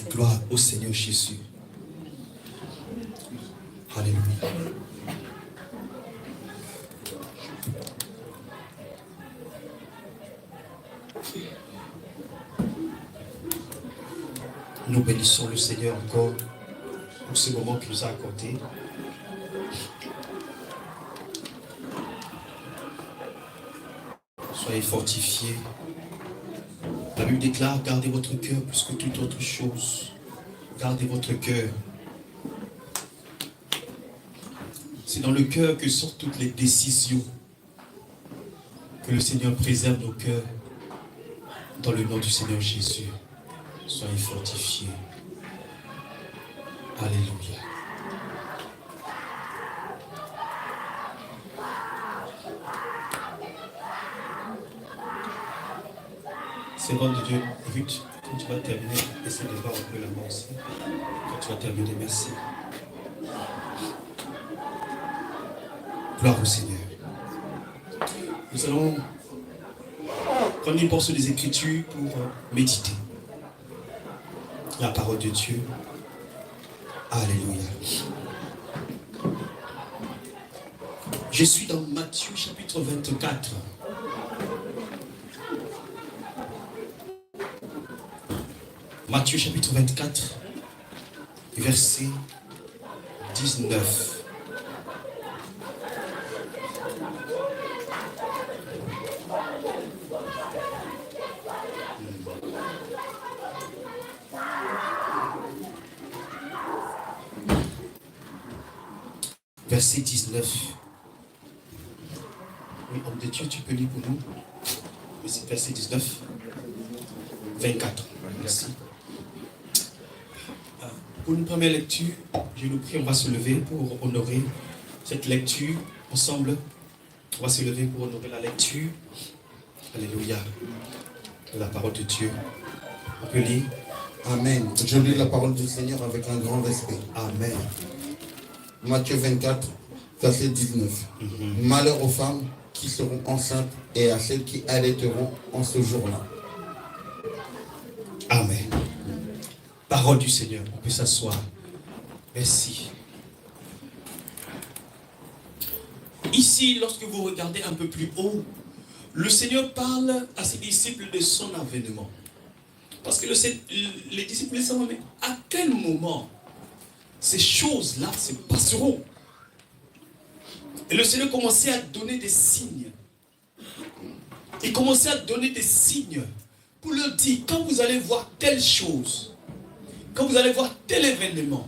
Gloire au Seigneur Jésus. Alléluia. Nous bénissons le Seigneur encore pour ce moment qu'il nous a accordé. Soyez fortifiés. La Bible déclare, gardez votre cœur plus que toute autre chose. Gardez votre cœur. C'est dans le cœur que sortent toutes les décisions. Que le Seigneur préserve nos cœurs. Dans le nom du Seigneur Jésus. Soyez fortifiés. Alléluia. Servante de Dieu, Ruth, quand tu vas terminer, essaie de voir un peu la main aussi. Quand tu vas terminer, merci. Gloire au Seigneur. Nous allons prendre une portion des Écritures pour méditer la parole de Dieu. Alléluia. Je suis dans Matthieu chapitre 24. Matthieu chapitre 24, verset 19. Verset 19. Oui, homme de Dieu, tu peux lire pour nous. Verset 19. 24. Merci. Pour une première lecture, je nous prie, on va se lever pour honorer cette lecture ensemble. On va se lever pour honorer la lecture. Alléluia. De la parole de Dieu. On peut lire. Amen. Je lis la parole du Seigneur avec un grand respect. Amen. Matthieu 24, verset 19. Malheur aux femmes qui seront enceintes et à celles qui allaiteront en ce jour-là. Amen. Parole du Seigneur. On peut s'asseoir. Merci. Ici, lorsque vous regardez un peu plus haut, le Seigneur parle à ses disciples de son avènement. Parce que les disciples savent, mais à quel moment ces choses-là se passeront? Et le Seigneur commençait à donner des signes. Il commençait à donner des signes pour leur dire, quand vous allez voir telle chose, quand vous allez voir tel événement,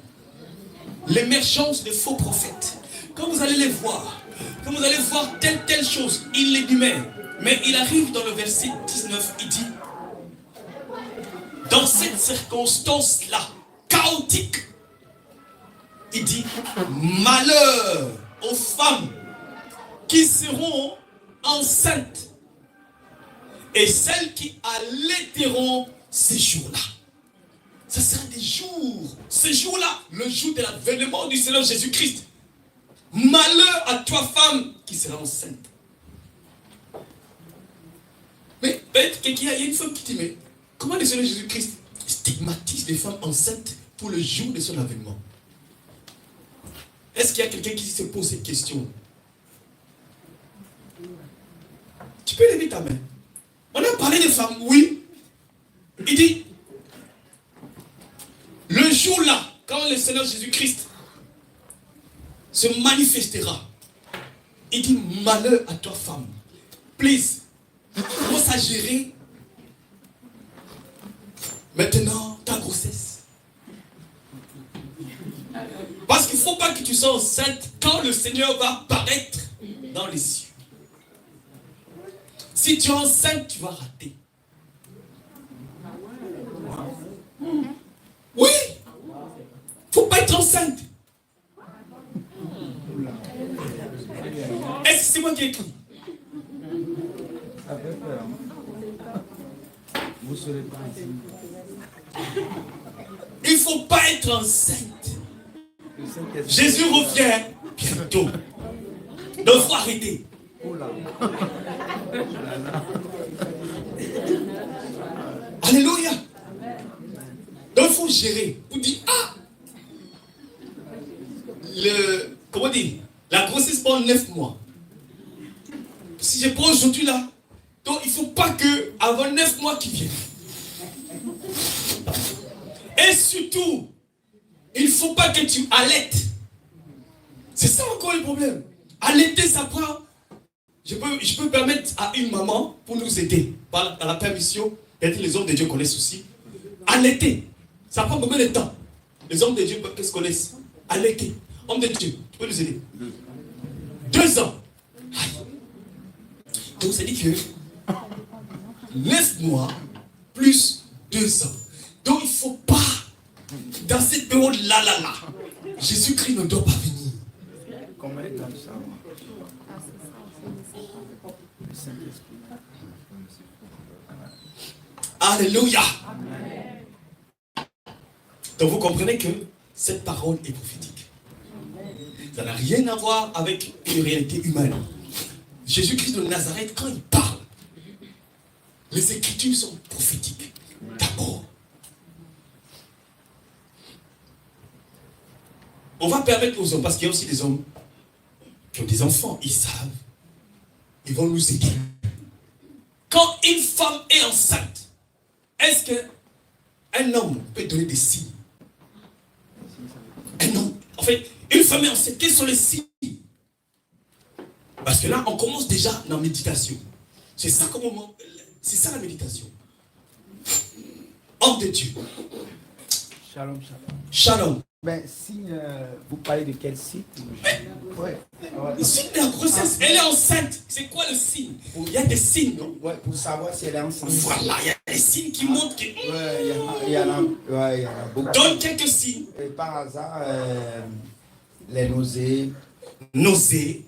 l'émergence de faux prophètes, quand vous allez les voir, quand vous allez voir telle chose, il l'énumère. Mais il arrive dans le verset 19, il dit, dans cette circonstance-là, chaotique, il dit, malheur aux femmes qui seront enceintes et celles qui allaiteront ces jours-là. Ce sera des jours, ces jours-là, le jour de l'avènement du Seigneur Jésus-Christ. Malheur à toi, femme, qui sera enceinte. Mais peut-être qu'il y a une femme qui dit, mais comment le Seigneur Jésus-Christ stigmatise les femmes enceintes pour le jour de son avènement? Est-ce qu'il y a quelqu'un qui se pose cette question? Tu peux lever ta main. On a parlé des femmes, oui. Il dit, le jour-là, quand le Seigneur Jésus-Christ se manifestera, il dit, malheur à toi, femme. Please, commence à gérer maintenant ta grossesse. Parce qu'il ne faut pas que tu sois enceinte quand le Seigneur va apparaître dans les cieux. Si tu es enceinte, tu vas rater. Oui, il ne faut pas être enceinte. Est-ce que c'est moi qui ai écrit? Il ne faut pas être enceinte. Jésus revient bientôt. Donc il faut arrêter. Alléluia. faut gérer. Vous dites, comment dire, la grossesse pendant 9 mois. Si je prends aujourd'hui là, donc il ne faut pas que avant 9 mois qui viennent. Et surtout, il ne faut pas que tu allaites. C'est ça encore le problème. Allaiter, ça prend. Je peux permettre à une maman pour nous aider par la permission. Peut-être les hommes de Dieu connaissent aussi. Allaiter, ça prend combien de temps? Les hommes de Dieu, qu'est-ce qu'ils connaissent? Allaiter. Homme de Dieu, tu peux nous aider? 2 ans. Donc ça dit que 9 mois plus 2 ans. Donc il ne faut pas, dans cette période-là, Jésus-Christ ne doit pas venir. Combien de temps ça? Alléluia. Donc vous comprenez que cette parole est prophétique. Ça n'a rien à voir avec une réalité humaine. Jésus-Christ de Nazareth, quand il parle, les Écritures sont prophétiques. D'abord. On va permettre aux hommes, parce qu'il y a aussi des hommes qui ont des enfants, ils savent, ils vont nous aider. Quand une femme est enceinte, est-ce qu'un homme peut donner des signes? Un homme, en fait, une femme est enceinte, quels sont les signes? Parce que là, on commence déjà dans la méditation. C'est ça la méditation. Homme de Dieu. Shalom. Shalom. Ben, signe, vous parlez de quel signe? Ouais. Le signe de la grossesse, elle est enceinte. C'est quoi le signe? Il y a des signes, non? Ouais, pour savoir si elle est enceinte. Voilà, il y a des signes qui montrent que... Ouais, il y en a beaucoup. Donne quelques signes. Et par hasard, les nausées. Nausées.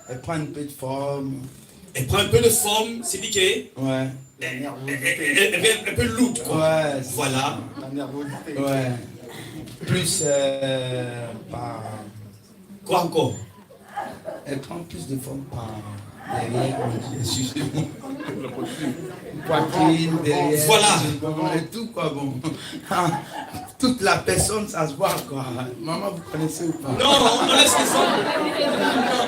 Elle prend un peu de forme. Elle prend un peu de forme, c'est dit qu'elle Ouais. est un peu lourde, quoi. Ouais. Voilà. La nervosité. Ouais. Plus par... Quoi encore? Elle prend plus de forme par derrière. Poitrine, derrière. Voilà. Et tout, quoi, bon. Toute la personne, ça se voit, quoi. Maman, vous connaissez ou pas? Non, on laisse les hommes.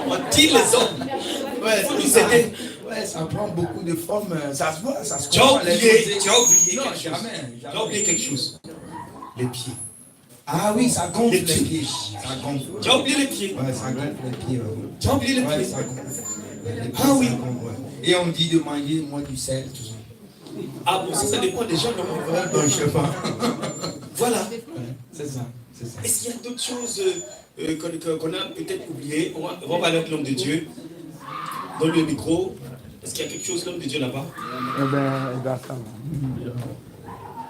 On tire les hommes. Ouais, faut nous aider. Ouais, ça prend beaucoup de forme. Ça se voit, ça se Tu as comprend. oublié Non, quelque chose. jamais. Tu as oublié quelque chose. Les pieds. Ah oui, ça gonfle Les les pieds. pieds. Ça gonfle. Tu as oublié les pieds. Ouais, ça gonfle les pieds. Ouais. Tu as oublié les Ouais, pieds. ça gonfle. Les pieds, Ah oui. ça gonfle, ouais. Et on dit de manger moins du sel, tout ça. Ah bon, ça dépend des gens, non? Ouais, donc, je sais pas. Voilà. Ouais, c'est ça. C'est ça. Est-ce qu'il y a d'autres choses qu'on a peut-être oubliées? On va parler avec l'homme de Dieu. Donne le micro. Est-ce qu'il y a quelque chose, l'homme de Dieu, là-bas? Eh ben, il va ça.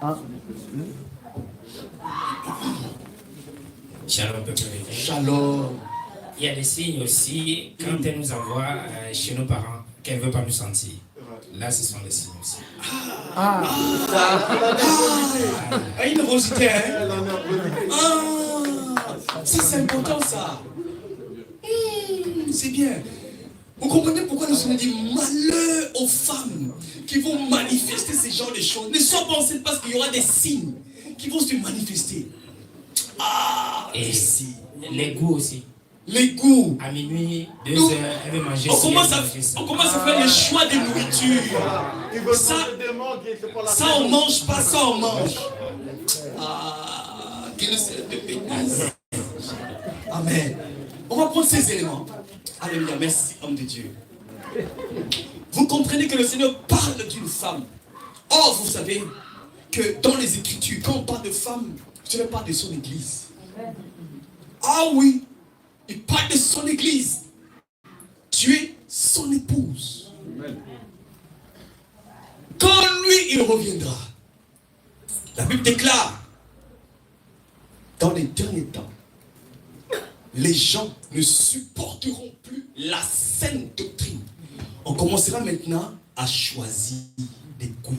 Ah. Shalom, peuple de Dieu. Shalom. Il y a des signes aussi quand elle nous envoie chez nos parents qu'elle ne veut pas nous sentir. Là, ce sont des signes aussi. Ah, une nervosité, hein? Ah, ça c'est important, ça. C'est bien. Vous comprenez pourquoi nous sommes dit malheur aux femmes qui vont manifester ce genre de choses. Ne sois pas enceinte parce qu'il y aura des signes qui vont se manifester. Ah, Et les signes. les goûts aussi. Les goûts. À minuit, 2 Nous, heures, elle veut manger On ci, commence, elle à, veut manger ça. on commence à faire les choix de nourriture. Ça on mange pas, ça on mange. Ah, que le Seigneur te bénisse. Amen. On va prendre ces éléments. Alléluia, merci, homme de Dieu. Vous comprenez que le Seigneur parle d'une femme. Or, vous savez que dans les Écritures, quand on parle de femme, je ne parle de son église. Ah oui, il parle de son église. Tu es son épouse. Quand lui, il reviendra, la Bible déclare, dans les derniers temps, les gens ne supporteront plus la saine doctrine. On commencera maintenant à choisir des goûts.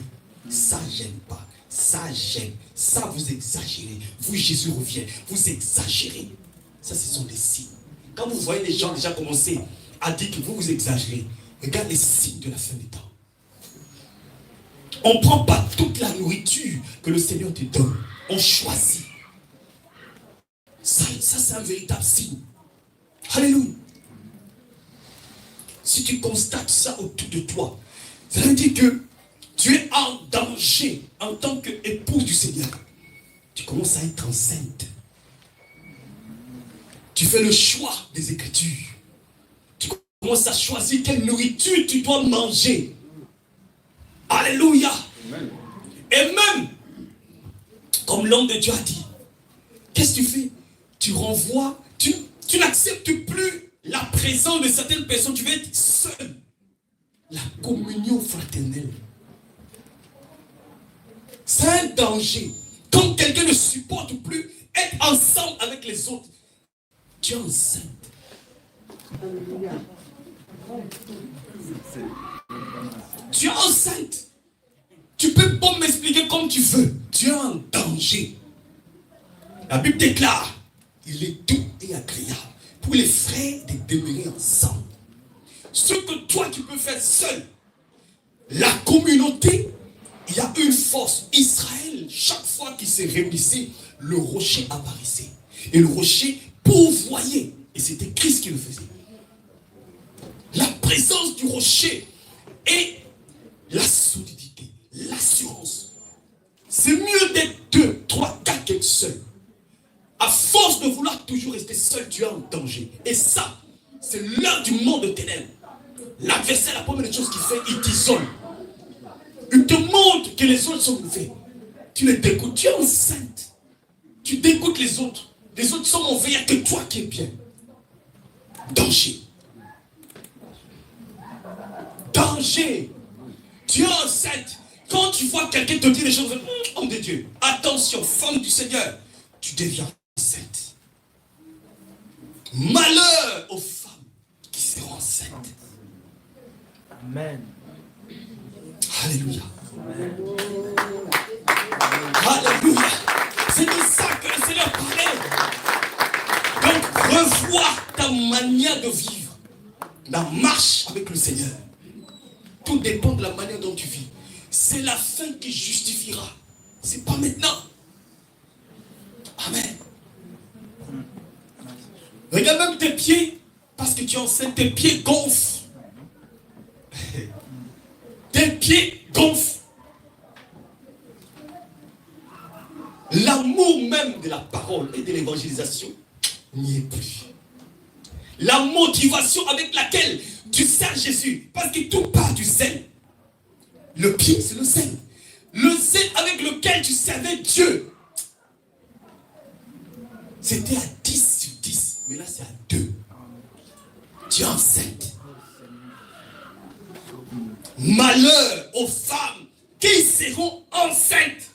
Ça j'aime pas, ça j'aime, ça vous exagérez. Vous, Jésus revient, vous exagérez. Ça, ce sont des signes. Quand vous voyez les gens déjà commencer à dire que vous exagérez, regarde les signes de la fin des temps. On ne prend pas toute la nourriture que le Seigneur te donne. On choisit. Ça c'est un véritable signe. Alléluia. Si tu constates ça autour de toi, ça veut dire que tu es en danger en tant qu'épouse du Seigneur. Tu commences à être enceinte. Tu fais le choix des Écritures. Tu commences à choisir quelle nourriture tu dois manger. Alléluia. Amen. Et même, comme l'homme de Dieu a dit, qu'est-ce que tu fais? Tu renvoies, tu n'acceptes plus la présence de certaines personnes. Tu veux être seul. La communion fraternelle. C'est un danger. Quand quelqu'un ne supporte plus être ensemble avec les autres, tu es enceinte. Tu es enceinte. Tu peux pas m'expliquer comme tu veux. Tu es en danger. La Bible déclare, il est doux et agréable pour les frères de demeurer ensemble. Ce que toi tu peux faire seul, la communauté, il y a une force. Israël, chaque fois qu'il se réunissait, le rocher apparaissait. Et le rocher pourvoyait. Et c'était Christ qui le faisait. La présence du rocher et la solidité, l'assurance. C'est mieux d'être 2, 3, 4 qu'être seul. À force de vouloir toujours rester seul, tu es en danger. Et ça, c'est l'heure du monde de ténèbres. L'adversaire, la première chose qu'il fait, il t'isole. Il te montre que les autres sont mauvais. Tu les dégoûtes. Tu es enceinte. Tu dégoûtes les autres. Les autres sont mauvais. Il n'y a que toi qui es bien. Danger. Danger. Tu es enceinte. Quand tu vois quelqu'un te dire des choses, homme de Dieu, attention, femme du Seigneur, tu deviens enceinte. Malheur aux femmes qui seront enceintes. Amen. Alléluia. Alléluia. C'est de ça que le Seigneur parlait. Donc, revois ta manière de vivre. La marche avec le Seigneur. Tout dépend de la manière dont tu vis. C'est la fin qui justifiera. C'est pas maintenant. Amen. Regarde même tes pieds. Parce que tu es enceinte, tes pieds gonflent. Tes pieds gonflent. L'amour même de la parole et de l'évangélisation n'y est plus. La motivation avec laquelle tu sers Jésus, parce que tout part du zèle. Le pied, c'est le zèle. Le zèle avec lequel tu servais Dieu. C'était à 10 sur 10, mais là c'est à 2. Tu es enceinte. Malheur aux femmes qui seront enceintes.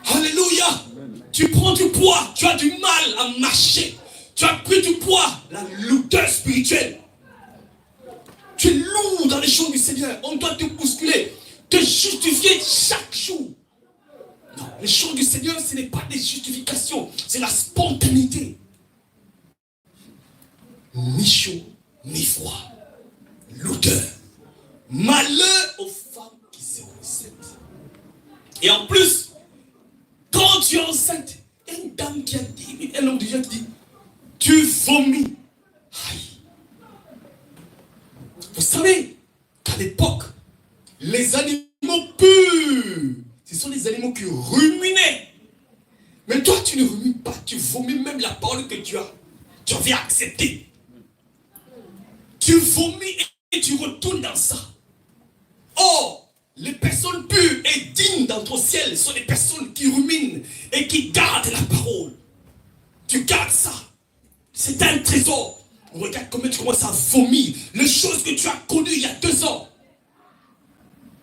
Alléluia. Tu prends du poids, tu as du mal à marcher. Tu as pris du poids, la lourdeur spirituelle. Tu es lourd dans les choses du Seigneur. On doit te bousculer, te justifier chaque jour. Non, les choses du Seigneur, ce n'est pas des justifications, c'est la spontanéité. Ni chaud, ni froid. L'odeur. Malheur aux femmes qui sont enceintes. Et en plus, quand tu es enceinte, il y a une dame qui a dit, un homme déjà qui dit, tu vomis. Aïe. Vous savez qu'à l'époque, les animaux purs, ce sont les animaux qui ruminaient. Mais toi, tu ne rumines pas, tu vomis même la parole que tu avais acceptée. Tu vomis et tu retournes dans ça. Or, les personnes pures et dignes dans ton ciel sont des personnes qui ruminent et qui gardent la parole. Tu gardes ça. C'est un trésor. Regarde comment tu commences à vomir les choses que tu as connues il y a 2 ans.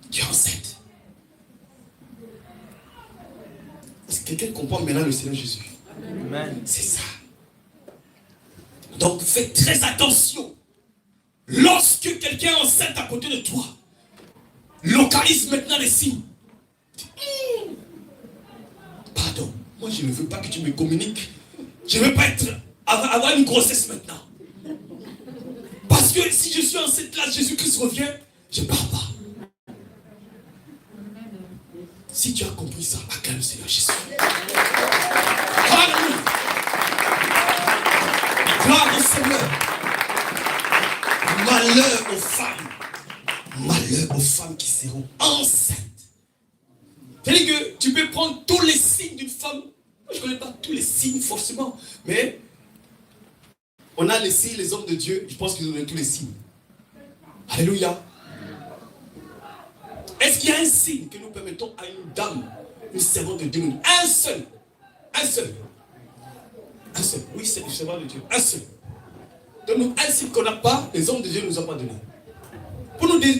Tu es enceinte. Est-ce que quelqu'un comprend maintenant le Seigneur Jésus? Amen. C'est ça. Donc fais très attention. Lorsque quelqu'un est enceinte à côté de toi, localise maintenant les signes. Pardon, moi je ne veux pas que tu me communiques. Je ne veux pas avoir une grossesse maintenant. Parce que que si je suis enceinte là, Jésus-Christ revient, je ne pars pas. Si tu as compris ça, acclame le Seigneur Jésus. Alléluia. Gloire au Seigneur. Malheur aux femmes. Malheur aux femmes qui seront enceintes. C'est-à-dire que tu peux prendre tous les signes d'une femme. Je ne connais pas tous les signes forcément. Mais on a les signes, les hommes de Dieu. Je pense qu'ils ont tous les signes. Alléluia. Est-ce qu'il y a un signe que nous permettons à une dame, une servante de Dieu? Un seul. Un seul. Un seul. Oui, c'est une servante de Dieu. Un seul. Donne-nous un signe qu'on n'a pas, les hommes de Dieu ne nous ont pas donné.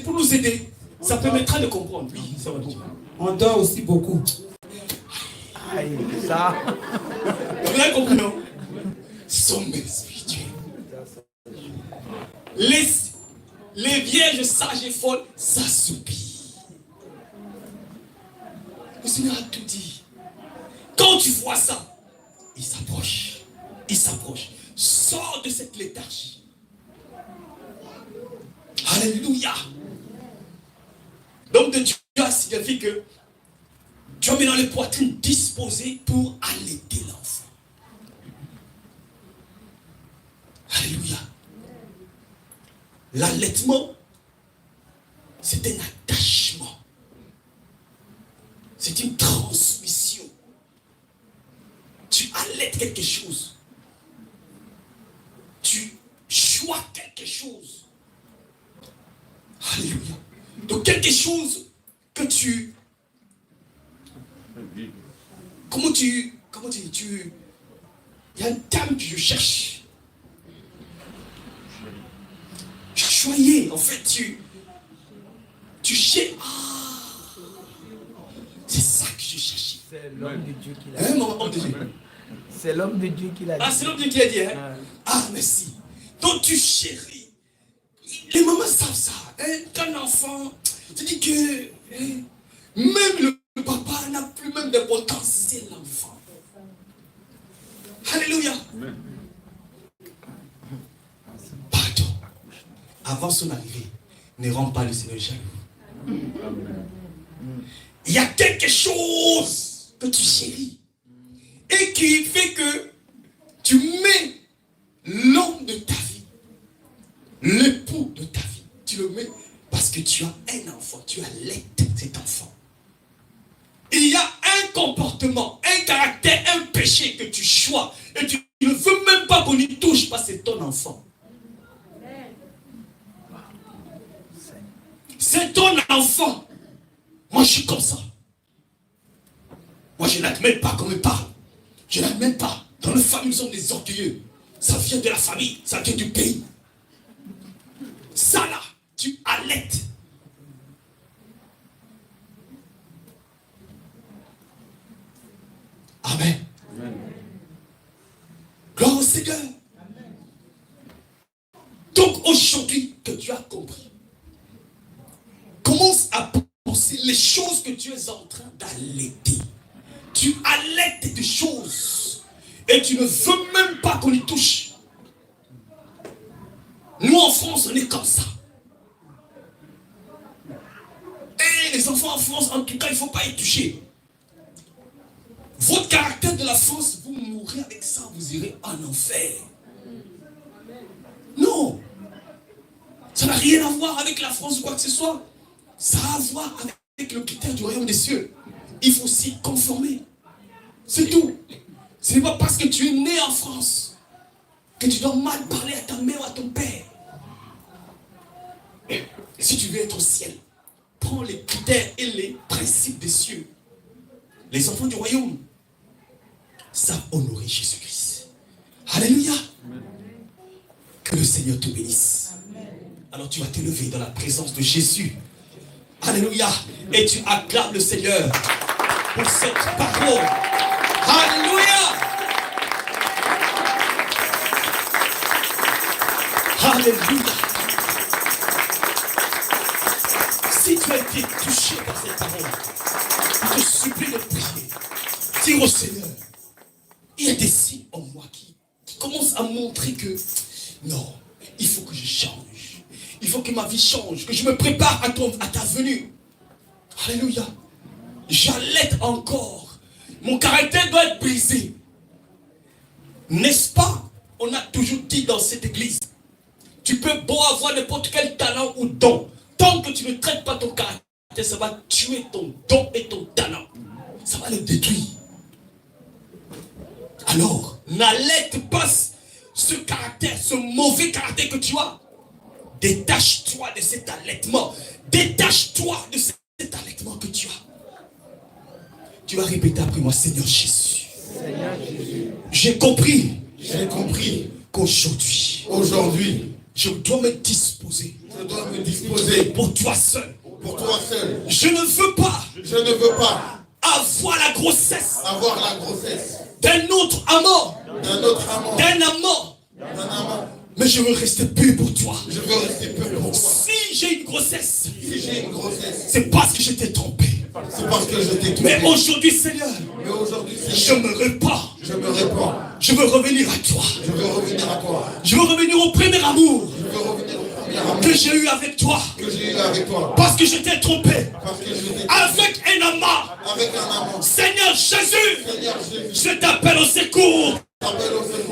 Pour nous aider, ça permettra de comprendre. Oui, ça va Dieu. On dort aussi beaucoup. Aïe, ça. Vous avez compris, non? Sommeil spirituel. Les vierges sages et folles s'assoupissent. Le Seigneur a tout dit. Quand tu vois ça, il s'approche. Il s'approche. Sors de cette léthargie. Alléluia. Donc de Dieu signifie que tu as mis dans les poitrines disposées pour allaiter l'enfant. Alléluia. L'allaitement, c'est un attachement. C'est une transmission. Tu allaites quelque chose. Tu choisis quelque chose. Alléluia. Donc quelque chose que tu... Comment tu... Il y a un terme que je cherche. Choyer, en fait, tu cherches. C'est ça que je cherchais. C'est l'homme de Dieu qui l'a Hein, dit. maman de Dieu. C'est l'homme de Dieu qui l'a dit. Ah, c'est l'homme de Dieu qui a dit, hein? Ah, merci. Donc tu chéris. Les mamans savent ça. Hein? Qu'un enfant, tu dis que hein, même le papa n'a plus même d'importance, c'est l'enfant. Alléluia. Pardon. Avant son arrivée, ne rends pas le Seigneur jaloux. Il y a quelque chose que tu chéris et qui fait que tu mets l'homme de ta vie, l'époux de ta vie, tu le mets parce que tu as un enfant, tu allaites cet enfant. Il y a un comportement, un caractère, un péché que tu choisis et tu ne veux même pas qu'on y touche parce que c'est ton enfant. C'est ton enfant. Moi, je suis comme ça. Moi, je n'admets pas qu'on me parle. Je n'admets pas. Dans nos familles, nous sommes des orgueilleux. Ça vient de la famille, ça vient du pays. Ça là, tu allaites. Amen. Gloire au Seigneur. Donc aujourd'hui que tu as compris, commence à penser les choses que tu es en train d'allaiter. Tu allaites des choses et tu ne veux même pas qu'on y touche. Nous en France, on est comme ça. Et les enfants en France, en tout cas, il ne faut pas y toucher. Votre caractère de la France, vous mourrez avec ça, vous irez en enfer. Non. Ça n'a rien à voir avec la France ou quoi que ce soit. Ça a à voir avec le critère du royaume des cieux. Il faut s'y conformer. C'est tout. Ce n'est pas parce que tu es né en France que tu dois mal parler à ta mère ou à ton père. Et si tu veux être au ciel, prends les critères et les principes des cieux. Les enfants du royaume savent honorer Jésus-Christ. Alléluia. Que le Seigneur te bénisse. Alors tu vas te lever dans la présence de Jésus. Alléluia. Et tu acclames le Seigneur pour cette parole. Alléluia. Alléluia. Si tu as été touché par cette parole, je te supplie de prier. Dis au Seigneur, il y a des signes en moi qui commencent à montrer que non, il faut que je change. faut que ma vie change, que je me prépare à ta venue. Alléluia. J'allaite encore. Mon caractère doit être brisé. N'est-ce pas? On a toujours dit dans cette église, tu peux beau avoir n'importe quel talent ou don. Tant que tu ne traites pas ton caractère, ça va tuer ton don et ton talent. Ça va le détruire. Alors, n'allaite pas ce caractère, ce mauvais caractère que tu as. Détache-toi de cet allaitement. Détache-toi de cet allaitement que tu as. Tu vas répéter après moi, Seigneur Jésus. Seigneur Jésus. J'ai compris qu'aujourd'hui, je dois me disposer pour toi seul. Je ne veux pas avoir la grossesse d'un autre amant, d'un amant. Mais je veux rester pur pour toi. Si j'ai une grossesse, c'est parce que je t'ai trompé. Mais aujourd'hui, Seigneur, je me répands. Je veux revenir à toi. Je veux revenir au premier amour que j'ai eu avec toi. Parce que je t'ai trompé. Avec un amant. Seigneur Jésus, je t'appelle au secours.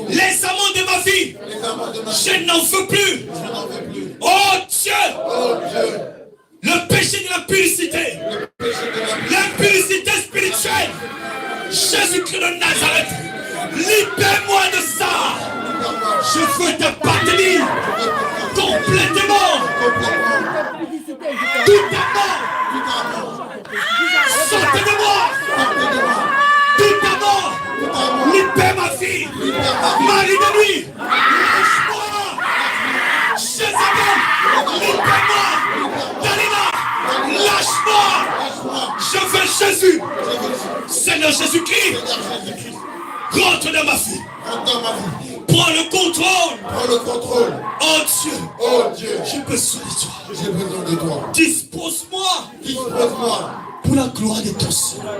Les amants de ma vie, je n'en veux plus. Oh Dieu, le péché de l'impudicité, l'impudicité spirituelle, Jésus-Christ de Nazareth, libère-moi de ça. Je veux t'appartenir complètement. Tout amour, sortez de moi. Tout amour, libère ma fille, mari de nuit, lâche-moi. Jézabel, libère-moi. Dalila, lâche-moi. Je veux Jésus. Seigneur Jésus-Christ, rentre dans ma vie. Prends le contrôle. Oh Dieu, j'ai besoin de toi. Dispose-moi pour la gloire de ton Seigneur.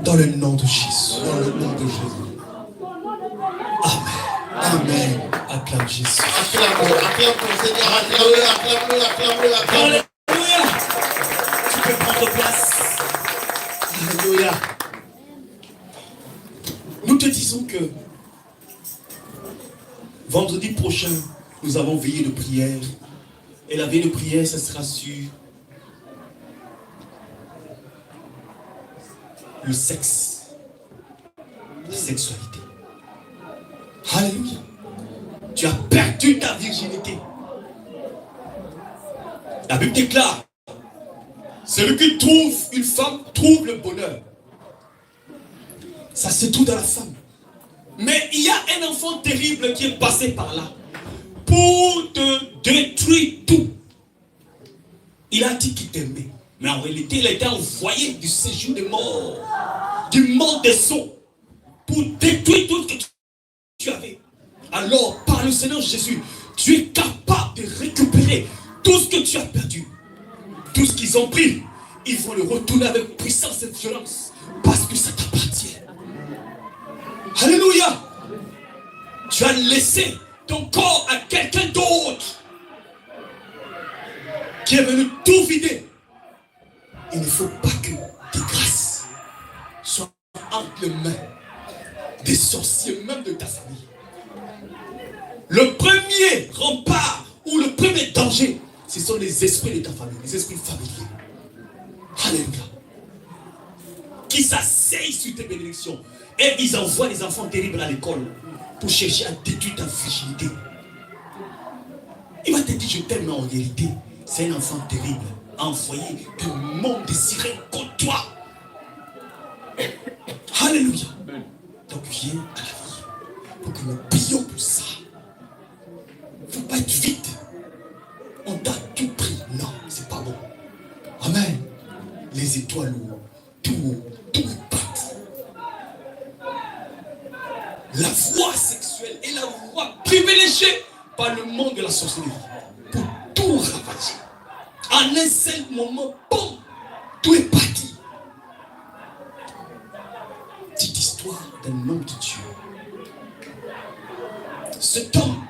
Dans le nom de Jésus. Amen. Acclame Jésus. Acclame ton Seigneur. Acclame-le. Alléluia. Tu peux prendre place. Alléluia. Nous te disons que vendredi prochain, nous avons veillé de prière. Et la veille de prière, ce sera sur le sexe, la sexualité. Alléluia. Tu as perdu ta virginité. La Bible déclare, celui qui trouve une femme trouve le bonheur. Ça se trouve dans la femme. Mais il y a un enfant terrible qui est passé par là pour te détruire tout. Il a dit qu'il t'aimait. Mais en réalité, il a été envoyé du séjour des morts, du monde des eaux, pour détruire tout ce que tu avais. Alors, par le Seigneur Jésus, tu es capable de récupérer tout ce que tu as perdu. Tout ce qu'ils ont pris, ils vont le retourner avec puissance et violence, parce que ça t'appartient. Alléluia. Tu as laissé ton corps à quelqu'un d'autre qui est venu tout vider. Il ne faut pas que tes grâces soient entre les mains des sorciers, même de ta famille. Le premier rempart ou le premier danger, ce sont les esprits de ta famille, les esprits familiers. Alléluia. Qui s'asseyent sur tes bénédictions. Et ils envoient des enfants terribles à l'école pour chercher à détruire ta virginité. Il va te dire je t'aime, mais en réalité, c'est un enfant terrible envoyé du monde désiré contre toi. Alléluia. Donc viens à la vie pour que nous prions pour ça. Il ne faut pas être vite. On t'a tout pris. Non, c'est pas bon. Amen. Les étoiles, tout part. La voie sexuelle est la voie privilégiée par le monde de la sorcellerie pour tout ravager. En un seul moment, boum, tout est parti. Petite histoire d'un homme de Dieu. Cet homme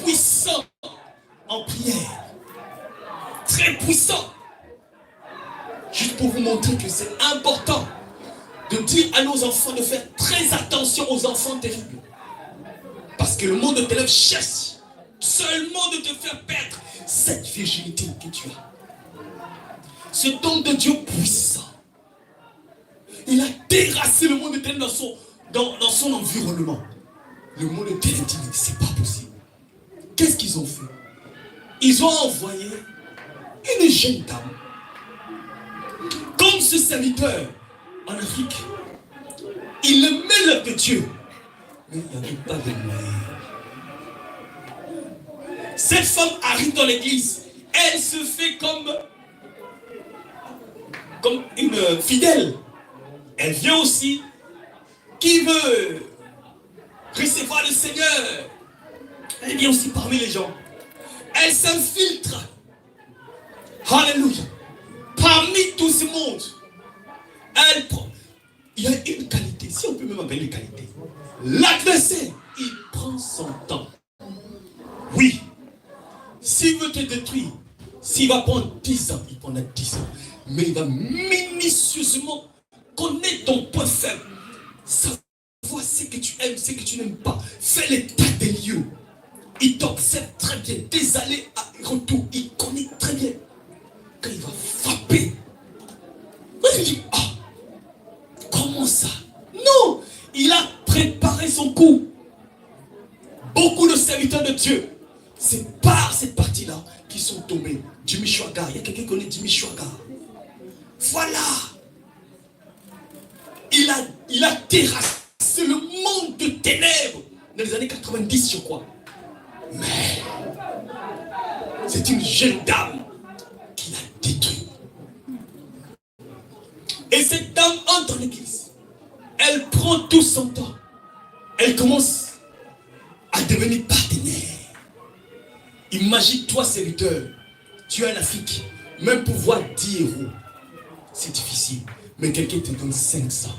puissant en prière. Très puissant. Juste pour vous montrer que c'est important de dire à nos enfants de faire très attention aux enfants terribles. Parce que le monde de ténèbres cherche seulement de te faire perdre cette virginité que tu as. Ce don de Dieu puissant. Il a terrassé le monde de ténèbres dans son environnement. Le monde de ténèbres dit, c'est pas possible. Qu'est-ce qu'ils ont fait? Ils ont envoyé une jeune dame comme ce serviteur en Afrique. Il aimait l'œuvre de Dieu, mais il n'y avait pas de moyens. Cette femme arrive dans l'église, elle se fait comme une fidèle. Elle vient aussi, qui veut recevoir le Seigneur. Elle vient aussi parmi les gens. Elle s'infiltre. Alléluia. Parmi tout ce monde, elle prend. Il y a une qualité, si on peut même appeler une qualité. L'adversaire, il prend son temps. Oui. S'il veut te détruire, s'il va prendre 10 ans, il prendra 10 ans. Mais il va minutieusement connaître ton point faible. Savoir ce que tu aimes, ce que tu n'aimes pas. Faire l'état des lieux. Il t'observe très bien. Des allées à retour, il connaît très bien. Quand il va frapper, il dit, ah, comment ça? Non, il a préparé son coup. Beaucoup de serviteurs de Dieu, c'est par cette partie-là qu'ils sont tombés. Jimmy Swaggart, il y a quelqu'un qui connaît Jimmy Swaggart. Voilà. Il a terrassé le monde de ténèbres dans les années 90, je crois. Mais c'est une jeune dame qui l'a détruit. Et cette dame entre dans l'église. Elle prend tout son temps. Elle commence à devenir partenaire. Imagine toi, serviteur, tu es en Afrique, même pouvoir 10 euros, c'est difficile. Mais quelqu'un te donne 500.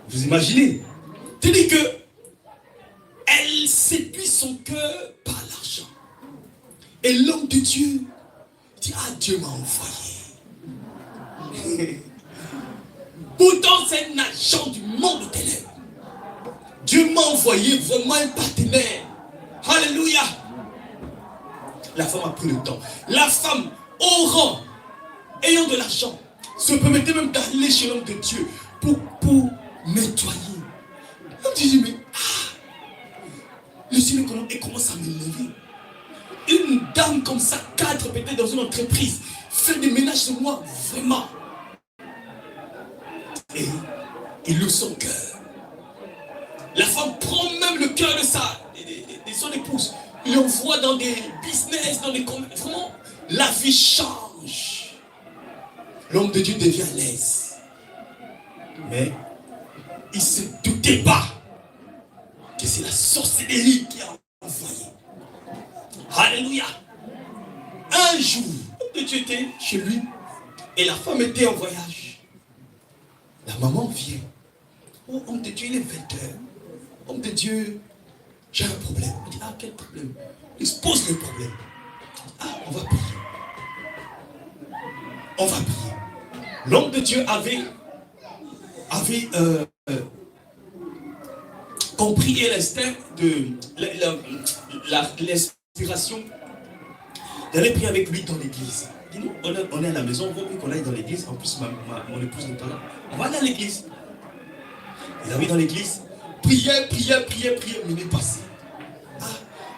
Vous imaginez? Tu dis que elle séduit son cœur par l'argent. Et l'homme de Dieu dit, ah, Dieu m'a envoyé. Pourtant, c'est un agent du monde de ténèbres. Dieu m'a envoyé vraiment un partenaire. Alléluia. La femme a pris le temps. La femme, au rang, ayant de l'argent, se permettait même d'aller chez l'homme de Dieu pour nettoyer. L'homme dit, mais le Seigneur commence à me lever. Une dame comme ça, cadre peut-être dans une entreprise, fait des ménages sur moi, vraiment. Et il loue son cœur. La femme prend même le cœur de son épouse. Il l'envoie dans des business, dans des commerces. Vraiment, la vie change. L'homme de Dieu devient à l'aise. Mais il ne se doutait pas que c'est la sorcellerie qui a envoyé. Alléluia. Un jour, l'homme de Dieu était chez lui et la femme était en voyage. La maman vient. Oh, homme de Dieu, il est 20h. Homme de Dieu, j'ai un problème. Il dit, ah, quel problème? Il se pose le problème. Ah, on va prier. On va prier. L'homme de Dieu avait compris et l'instinct de l'inspiration d'aller prier avec lui dans l'église. Dis-nous, on est à la maison, on veut qu'on aille dans l'église. En plus, mon épouse n'est pas là. On va aller à l'église. Il arrive dans l'église. Prière, minute passée. Ah,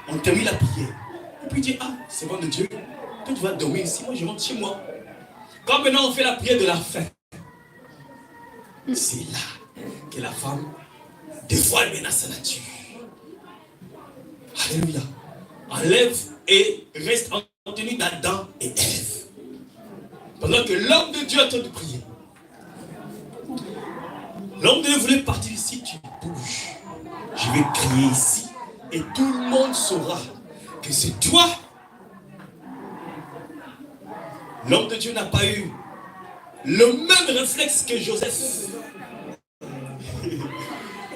on termine la prière. Et puis il dit, ah, c'est bon de Dieu. Toi, tu vas dormir ici, moi je rentre chez moi. Quand maintenant on fait la prière de la fin, c'est là que la femme dévoile maintenant sa nature. Alléluia. Enlève et reste en tenue d'Adam et Ève. Pendant que l'homme de Dieu est en train de prier. L'homme de Dieu voulait partir ici, tu bouges. Je vais crier ici et tout le monde saura que c'est toi. L'homme de Dieu n'a pas eu le même réflexe que Joseph.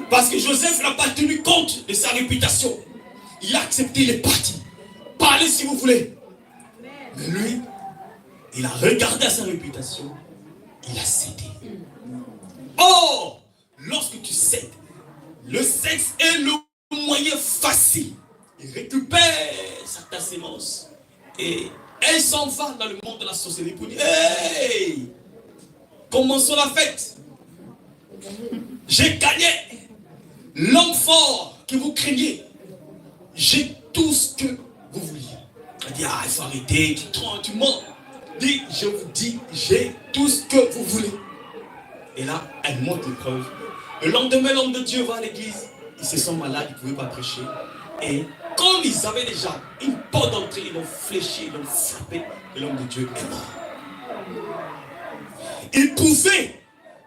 Parce que Joseph n'a pas tenu compte de sa réputation. il a accepté, il est parti. Parlez si vous voulez. Mais lui, il a regardé à sa réputation, il a cédé. Or, lorsque tu cèdes, le sexe est le moyen facile. Il récupère sa sémence et elle s'en va dans le monde de la société pour dire hey, commençons la fête. J'ai gagné l'homme fort que vous craignez. J'ai tout ce que vous vouliez. Elle dit ah, il faut arrêter, tu trompes, tu mens. Dit, je vous dis, j'ai tout ce que vous voulez. Et là, elle montre les preuves. Le lendemain, l'homme de Dieu va à l'église. Ils se sont malades, ils ne pouvaient pas prêcher. Et comme ils avaient déjà une porte d'entrée, ils l'ont fléché, ils l'ont frappé. Et l'homme de Dieu est mort. Il pouvait,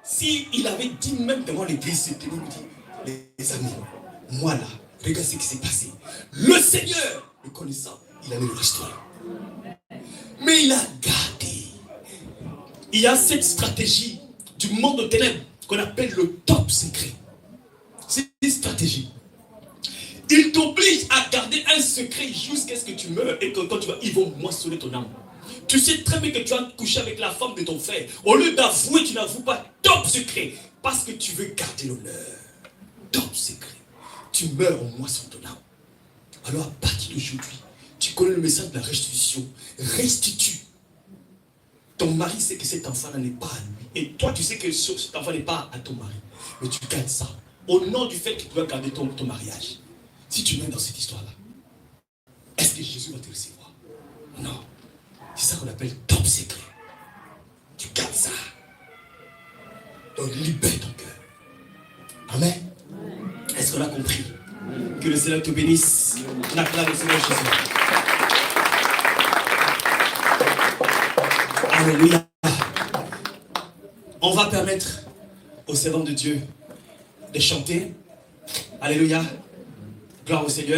s'il avait dit même devant l'église, c'était lui dit, les amis, moi là, regarde ce qui s'est passé. Le Seigneur, le connaissant, il allait le restaurer. Mais il a gardé. Il y a cette stratégie du monde de ténèbres qu'on appelle le top secret. C'est une stratégie. Il t'oblige à garder un secret jusqu'à ce que tu meurs et que quand tu vas, ils vont moissonner ton âme. Tu sais très bien que tu as couché avec la femme de ton frère. Au lieu d'avouer, tu n'avoues pas top secret parce que tu veux garder l'honneur. Top secret. Tu meurs, on moissonne ton âme. Alors à partir d'aujourd'hui, tu connais le message de la restitution. Restitue. Ton mari sait que cet enfant-là n'est pas à lui. Et toi, tu sais que cet enfant n'est pas à ton mari. Mais tu gardes ça. Au nom du fait que tu dois garder ton mariage. Si tu mets dans cette histoire-là, est-ce que Jésus va te recevoir? Non. C'est ça qu'on appelle top secret. Tu gardes ça. Donc libère ton cœur. Amen. Est-ce qu'on a compris? Que le Seigneur te bénisse. L'acclame le Seigneur Jésus. Alléluia. On va permettre aux servants de Dieu de chanter. Alléluia. Gloire au Seigneur.